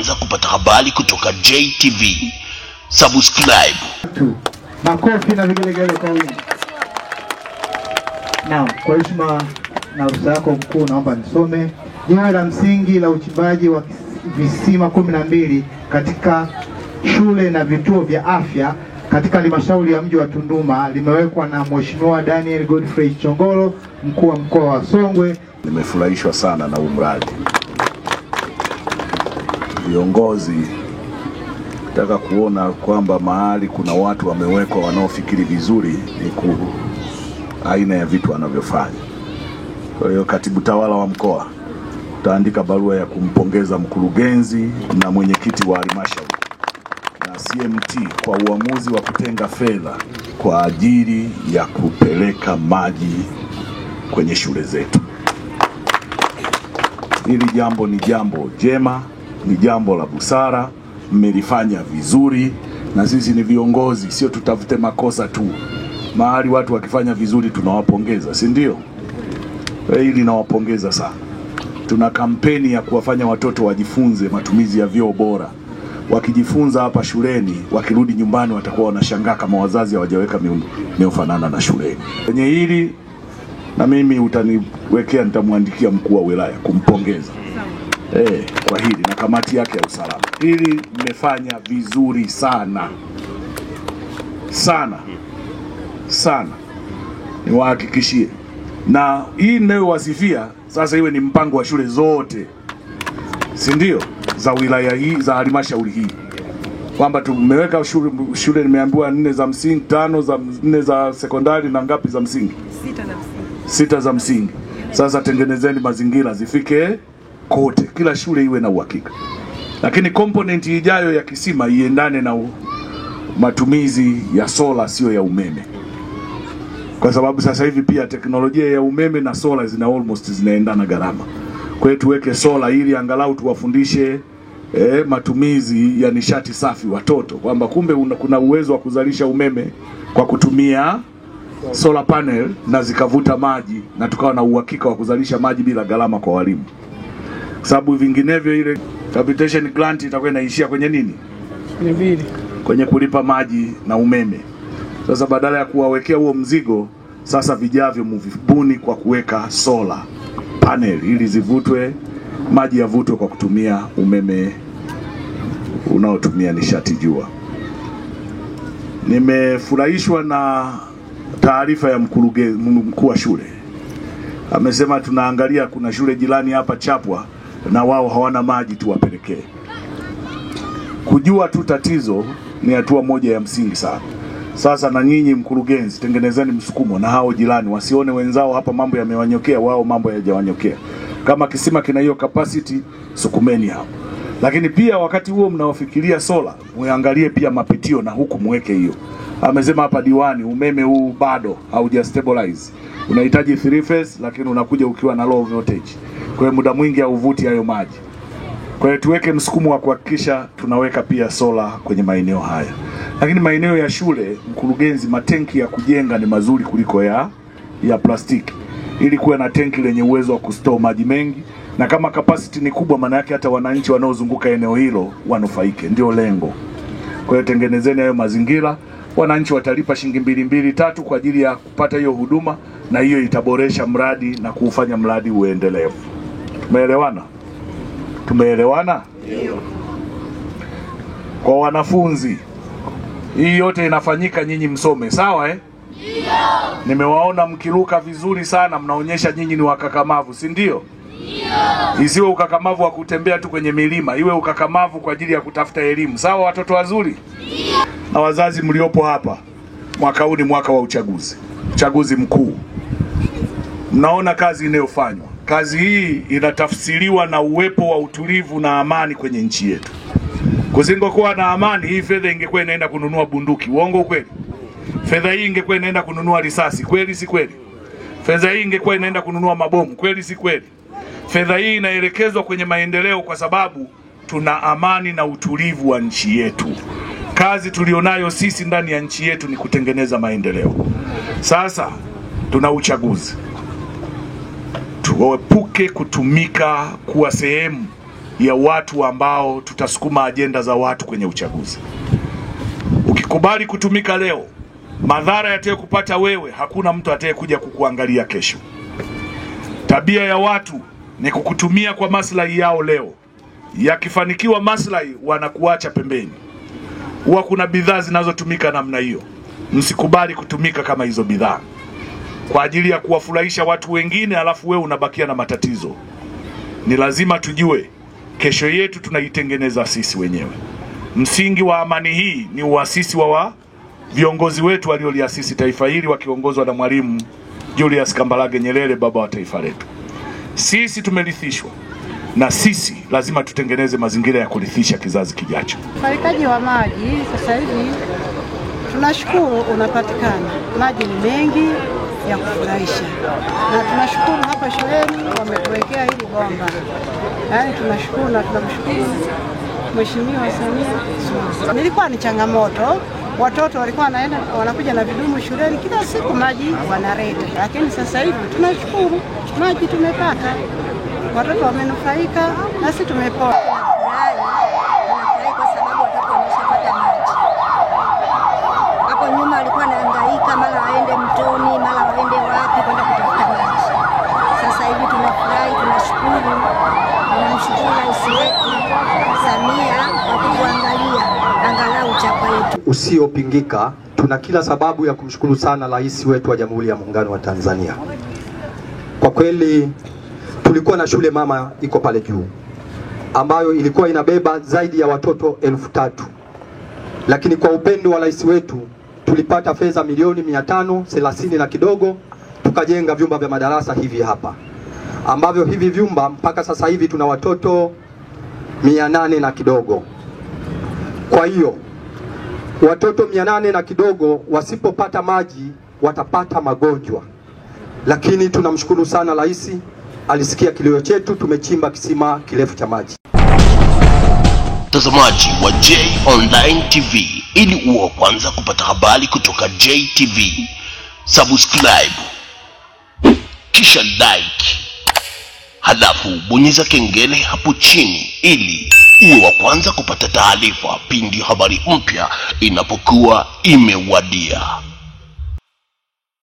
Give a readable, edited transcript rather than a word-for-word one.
Za kupata habari kutoka JTV. Subscribe. Makofi na vigelegele kwa wingi. Naam, kwa heshima na ruhusa yako mkuu, naomba nisome. Jiwe la msingi la uchimbaji wa visima 12 katika shule na vituo vya afya katika halmashauri ya mji wa Tunduma limewekwa na Mheshimiwa Daniel Godfrey Chongolo, mkuu wa mkoa wa Songwe. Nimefurahishwa sana na mradi. Viongozi nataka kuona kwamba mahali kuna watu wamewekwa wanaofikiri vizuri ni aina ya vitu wanavyofanya. Kwa hiyo katibu tawala wa mkoa utaandika barua ya kumpongeza mkurugenzi na mwenyekiti wa halmashauri na CMT kwa uamuzi wa kutenga fedha kwa ajili ya kupeleka maji kwenye shule zetu. Hili jambo ni jambo jema, ni jambo la busara, mmelifanya vizuri, na sisi ni viongozi, sio tutafute makosa tu. Mahali watu wakifanya vizuri tunawapongeza, si ndio? Hili nawapongeza sana. Tuna kampeni ya kuwafanya watoto wajifunze matumizi ya vyoo bora. Wakijifunza hapa shuleni, wakirudi nyumbani watakuwa wanashangaa kama wazazi hawajaweka miufanana na shuleni. Kwenye hili na mimi utaniwekea, nitamwandikia mkuu wa wilaya kumpongeza kwa hili na kamati yake ya usalama. Hili mmefanya vizuri sana sana sana, niwahakikishie. Na hii ninayowasifia sasa iwe ni mpango wa shule zote, si ndio, za wilaya hii, za halmashauri hii, kwamba tumeweka shule nimeambiwa 4 za msingi, 5 za 4 za sekondari na ngapi za msingi? 6 za msingi. Sasa tengenezeni mazingira zifike kote, kila shule iwe na uhakika. Lakini component ijayo ya kisima iendane na matumizi ya sola, sio ya umeme. Kwa sababu sasa hivi pia teknolojia ya umeme na sola zinaendana gharama. Kwa hiyo tuweke sola ili angalau tuwafundishe matumizi ya nishati safi watoto, kwamba kumbe kuna uwezo wa kuzalisha umeme kwa kutumia solar panel na zikavuta maji, na tukawa na uhakika wa kuzalisha maji bila gharama kwa walimu. Sababu vinginevyo ile capitation grant itakuwa inaishia kwenye nini? Kwenye kulipa maji na umeme. Sasa badala ya kuwawekea huo mzigo, sasa vijavyo mvibuni kwa kuweka solar panel ili zivutwe maji, yavutwe kwa kutumia umeme unaotumia nishati jua. Nimefurahishwa na taarifa ya mkuu wa shule. Amesema tunaangalia, kuna shule jirani hapa Chapwa na wao hawana maji, tuwapelekee. Kujua tu tatizo ni hatua moja ya msingi sana. Sasa na nyinyi mkurugenzi, tengenezeni msukumo na hao jirani, wasione wenzao hapa mambo yamewanyokea, wao mambo hayajawanyokea. Kama kisima kina hiyo capacity, sukumeni hapo. Lakini pia wakati huo mnaofikiria sola, muangalie pia mapitio na huku muweke hiyo. Amesema hapa diwani, umeme huu bado hauja stabilize. Unahitaji 3 phase, lakini unakuja ukiwa na low voltage. Kwa hiyo muda mwingi hauvuti hayo maji. Kwa hiyo tuweke msukumo wa kuhakikisha tunaweka pia sola kwenye maeneo haya. Lakini maeneo ya shule, mkurugenzi, matenki ya kujenga ni mazuri kuliko ya plastiki, ili kuwe na tenki lenye uwezo wa kustore maji mengi, na kama capacity ni kubwa, maana yake hata wananchi wanaozunguka eneo hilo wanufaike, ndio lengo. Kwa hiyo tengenezeni hayo mazingira, wananchi watalipa shilingi 2-3 kwa ajili ya kupata hiyo huduma, na hiyo itaboresha mradi na kuufanya mradi uendelevu. Tumeelewana? Tumeelewana? Ndio. Kwa wanafunzi, hii yote inafanyika nyinyi msome, sawa Ndio. Nimewaona mkiruka vizuri sana, mnaonyesha nyinyi ni wakakamavu, si ndio? Ndio. Isiwe ukakamavu wa kutembea tu kwenye milima, iwe ukakamavu kwa ajili ya kutafuta elimu. Sawa watoto wazuri? Ndio. Na wazazi mliopo hapa, mwaka huu ni mwaka wa uchaguzi mkuu. Mnaona kazi inayofanywa. Kazi hii inatafsiriwa na uwepo wa utulivu na amani kwenye nchi yetu. Kusingokuwa na amani, hii fedha ingekuwa inaenda kununua bunduki. Uongo kweli? Fedha hii ingekuwa inaenda kununua risasi. Kweli si kweli? Fedha hii ingekuwa inaenda kununua mabomu. Kweli si kweli? Fedha hii inaelekezwa kwenye maendeleo kwa sababu tuna amani na utulivu wa nchi yetu. Kazi tulionayo sisi ndani ya nchi yetu ni kutengeneza maendeleo. Sasa tuna uchaguzi. Tuepuke kutumika kuwa sehemu ya watu ambao tutasukuma ajenda za watu kwenye uchaguzi. Ukikubali kutumika leo, madhara yataye kupata wewe, hakuna mtu ataye kuja kukuangalia kesho. Tabia ya watu ni kukutumia kwa maslahi yao leo. Yakifanikiwa maslahi, wanakuacha pembeni. Huwa kuna bidhaa zinazotumika namna hiyo. Msikubali kutumika kama hizo bidhaa kwa ajili ya kuwafurahisha watu wengine, alafu wewe unabakia na matatizo. Ni lazima tujue kesho yetu tunaitengeneza sisi wenyewe. Msingi wa amani hii ni uasisi wa viongozi wetu walioliasisi taifa hili, wakiongozwa na Mwalimu Julius Kambarage Nyerere, baba wa taifa letu. Sisi tumerithishwa, na sisi lazima tutengeneze mazingira ya kurithisha kizazi kijacho. Ufarikaji wa maji sasa hivi tunashukuru unapatikana. Maji ni mengi ya kufurahisha. Na tunashukuru hapa shuleni wametuwekea hili bomba. Yaani tunashukuru na tunamshukuru Mheshimiwa Samia. Nilikuwa ni changamoto. Watoto walikuwa wanakuja na vidumu shuleni kila siku maji wanaleta. Lakini sasa hivi tunashukuru maji tumepata. Watoto wamenufaika na sisi tumepona. Kwa sababu watoto wameshapata maji. Hapo nyuma walikuwa wanahangaika, mara waende mtoni, mara waende wapi kwenda kutafuta maji. Sasa hivi tunafurahi, tunashukuru. Tunamshukuru Rais wetu Samia kwa kuangalia angalau chapa yetu usiopingika. Tuna kila sababu ya kumshukuru sana Rais wetu wa Jamhuri ya Muungano wa Tanzania. Kwa kweli tulikuwa na shule mama iko pale juu ambayo ilikuwa inabeba zaidi ya watoto 3,000. Lakini kwa upendo wa Rais wetu tulipata fedha milioni 530 na kidogo, tukajenga vyumba vya madarasa hivi hapa, ambavyo hivi vyumba mpaka sasa hivi tuna watoto 800 na kidogo. Kwa hiyo watoto 800 na kidogo wasipopata maji watapata magonjwa. Lakini tunamshukuru sana Rais, alisikia kilio chetu, tumechimba kisima kirefu cha maji. Mtazamaji wa J Online TV, ili uwe kwanza kupata habari kutoka JTV, subscribe kisha like, halafu bonyeza kengele hapo chini ili uwe wa kwanza kupata taarifa pindi habari mpya inapokuwa imewadia.